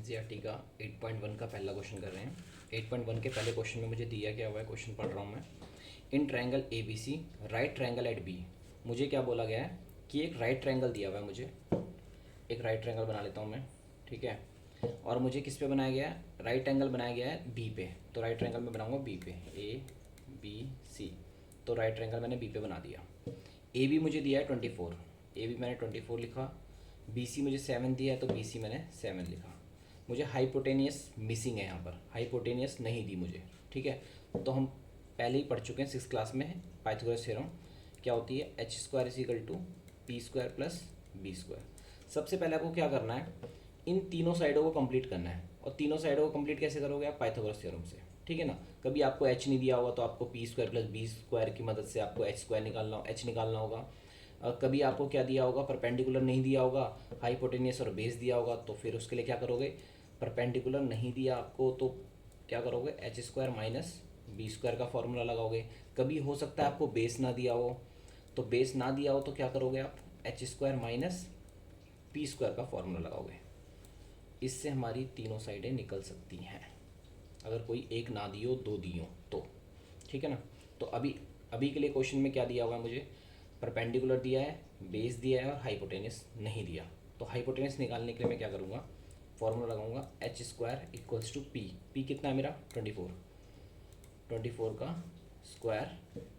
NCERT का 8.1 का पहला क्वेश्चन कर रहे हैं। 8.1 के पहले क्वेश्चन में मुझे दिया क्या हुआ है, क्वेश्चन पढ़ रहा हूँ मैं। In triangle A B C right triangle at B. मुझे क्या बोला गया है कि एक राइट ट्रायंगल दिया हुआ है, मुझे एक राइट ट्रायंगल बना लेता हूँ मैं, ठीक है। और मुझे किस पे बनाया गया है, राइट एंगल बनाया गया है बी पे। तो राइट ट्रायंगल मैं बनाऊँगा बी पे, ए बी सी। तो राइट ट्रायंगल मैंने बी पे बना दिया। ए बी मुझे दिया है 24, ए बी मैंने 24 लिखा। बी सी मुझे 7 दिया है तो बी सी मैंने 7 लिखा। मुझे हाइपोटेनियस मिसिंग है, यहाँ पर हाइपोटेनियस नहीं दी मुझे, ठीक है। तो हम पहले ही पढ़ चुके हैं 6th क्लास में पाइथागोरस थ्योरम क्या होती है, H square is equal to P square plus B square. सबसे पहले आपको क्या करना है, इन तीनों साइडों को कंप्लीट करना है। और तीनों साइडों को कंप्लीट कैसे करोगे आप, पाइथागोरस थ्योरम से, ठीक है ना। कभी आपको एच नहीं दिया होगा तो आपको P square plus B square की मदद से आपको एच स्क्वायर निकालना एच निकालना होगा। कभी आपको क्या दिया होगा, परपेंडिकुलर नहीं दिया होगा, हाइपोटेनियस और बेस दिया होगा, तो फिर उसके लिए क्या करोगे, परपेंडिकुलर नहीं दिया आपको तो क्या करोगे, H square minus B square का फॉर्मूला लगाओगे। कभी हो सकता है आपको बेस ना दिया हो, तो बेस ना दिया हो तो क्या करोगे आप, H square minus P square का फॉर्मूला लगाओगे। इससे हमारी तीनों साइडें निकल सकती हैं, अगर कोई एक ना दी हो, दो दी हो तो, ठीक है ना। तो अभी अभी के लिए क्वेश्चन में क्या दिया हुआ है मुझे, परपेंडिकुलर दिया है, बेस दिया है और हाइपोटेनियस नहीं दिया। तो हाइपोटेनियस निकालने के लिए मैं क्या करूँगा, फॉर्मूला लगाऊंगा H square equals to P. P कितना है मेरा 24, 24 का स्क्वायर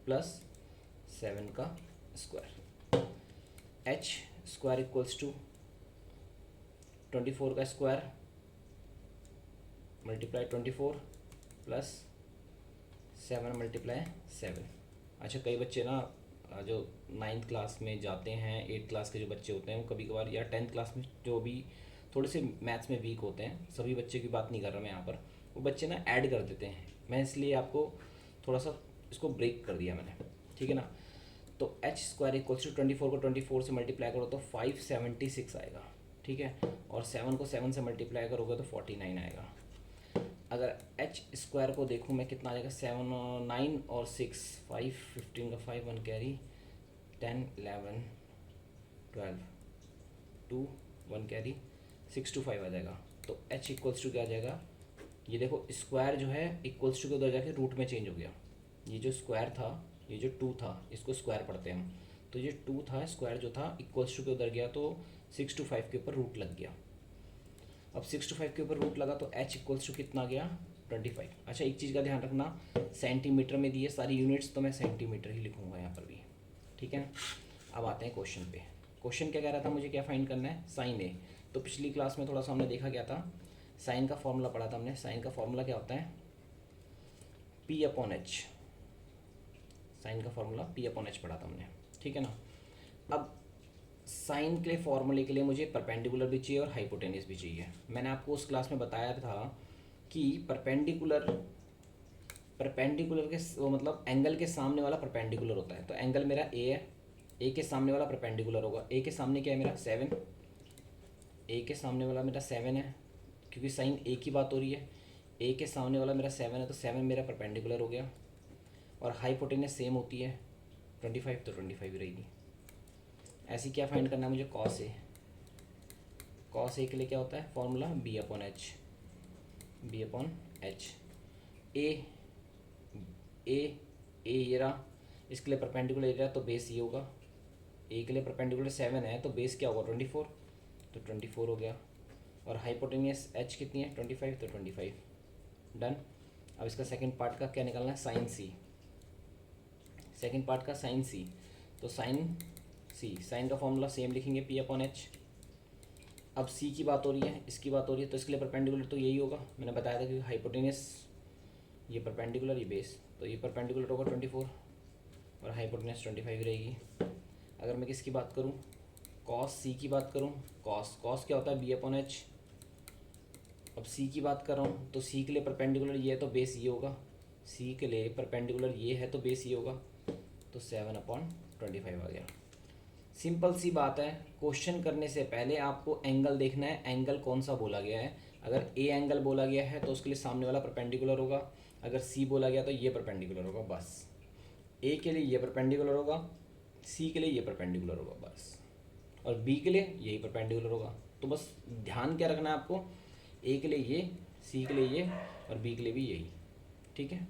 प्लस 7 का square. H square equals to 24 का स्क्वायर मल्टीप्लाई 24 प्लस 7 मल्टीप्लाई 7। अच्छा, कई बच्चे ना जो 9th क्लास में जाते हैं, 8th क्लास के जो बच्चे होते हैं वो कभी कभार, या 10th क्लास में जो भी थोड़े से मैथ्स में वीक होते हैं, सभी बच्चे की बात नहीं कर रहा मैं यहाँ पर, वो बच्चे ना ऐड कर देते हैं। मैं इसलिए आपको थोड़ा सा इसको ब्रेक कर दिया मैंने, ठीक है ना। तो एच स्क्वायर इक्वल्स टू 24 को 24 से मल्टीप्लाई करो तो 576 आएगा, ठीक है। और 7 को 7 से मल्टीप्लाई करोगे तो 49 आएगा। अगर एच स्क्वायर को देखूँ मैं कितना आ जाएगा, 7 9 और 6 5 15 का 5 1 कैरी 10 11 12 2 1 कैरी 6 to 5 आ जाएगा। तो एच इक्वल्स टू क्या आ जाएगा, ये देखो स्क्वायर जो है इक्वल्स टू के उधर जाके रूट में चेंज हो गया। ये जो स्क्वायर था, ये जो 2 था, इसको स्क्वायर पढ़ते हैं हम, तो ये 2 था, स्क्वायर जो था इक्वल्स टू के उधर गया तो 6 to 5 के ऊपर रूट लग गया। अब 6 to 5 के ऊपर रूट लगा तो h इक्वल्स टू कितना आ गया 25। अच्छा, एक चीज़ का ध्यान रखना, सेंटीमीटर में दिए सारी यूनिट्स तो मैं सेंटीमीटर ही लिखूँगा यहाँ पर भी, ठीक है। अब आते हैं क्वेश्चन पे। क्वेश्चन क्या कह रहा था, मुझे क्या फाइंड करना है, साइन ए। तो पिछली क्लास में थोड़ा सा हमने देखा गया था, साइन का फॉर्मूला पढ़ा था हमने। साइन का फॉर्मूला क्या होता है, पी अपॉन एच। साइन का फॉर्मूला पी अपॉन एच पढ़ा था हमने, ठीक है ना। अब साइन के लिए फॉर्मूले के लिए मुझे परपेंडिकुलर भी चाहिए और हाइपोटेनियस भी चाहिए। मैंने आपको उस क्लास में बताया था कि परपेंडिकुलर परपेंडिकुलर के वो मतलब एंगल के सामने वाला परपेंडिकुलर होता है। तो एंगल मेरा ए है, ए के सामने वाला परपेंडिकुलर होगा। ए के सामने क्या है मेरा 7, ए के सामने वाला मेरा 7 है, क्योंकि साइन ए की बात हो रही है। ए के सामने वाला मेरा 7 है तो 7 मेरा परपेंडिकुलर हो गया। और हाइपोटेनियस सेम होती है 25, तो 25 रहेगी। ऐसी क्या फाइंड करना है मुझे, कॉस ए। कॉस ए के लिए क्या होता है formula, B upon H. B upon H. ए ए ए ये रहा, इसके लिए परपेंडिकुलर एरिया तो बेस ये होगा। ए के लिए परपेंडिकुलर 7 है तो बेस क्या होगा 24, तो 24 हो गया। और हाइपोटेनियस एच कितनी है 25, तो 25 डन। अब इसका सेकंड पार्ट का क्या निकालना है, साइन सी। सेकंड पार्ट का साइन सी, तो साइन सी, साइन का फॉर्मूला सेम लिखेंगे पी अपॉन एच। अब सी की बात हो रही है, इसकी बात हो रही है, तो इसके लिए परपेंडिकुलर तो यही होगा, मैंने बताया था कि हाइपोटेनियस ये परपेंडिकुलर, ये बेस, तो ये परपेंडिकुलर होगा 24 और हाइपोटेनियस 25 रहेगी। अगर मैं किसकी बात करूँ, कॉस सी की बात करूँ, कॉस कॉस क्या होता है बी अपॉन एच। अब सी की बात कर रहा हूँ तो सी के लिए परपेंडिकुलर ये है तो बेस ये होगा, सी के लिए परपेंडिकुलर ये है तो बेस ये होगा, तो 7/25 आ गया। सिंपल सी बात है, क्वेश्चन करने से पहले आपको एंगल देखना है, एंगल कौन सा बोला गया है। अगर ए एंगल बोला गया है तो उसके लिए सामने वाला परपेंडिकुलर होगा, अगर सी बोला गया तो ये परपेंडिकुलर होगा बस। ए के लिए ये परपेंडिकुलर होगा, सी के लिए ये परपेंडिकुलर होगा बस, और बी के लिए यही परपेंडिकुलर होगा। तो बस ध्यान क्या रखना है आपको, ए के लिए ये, सी के लिए ये और बी के लिए भी यही। ठीक है।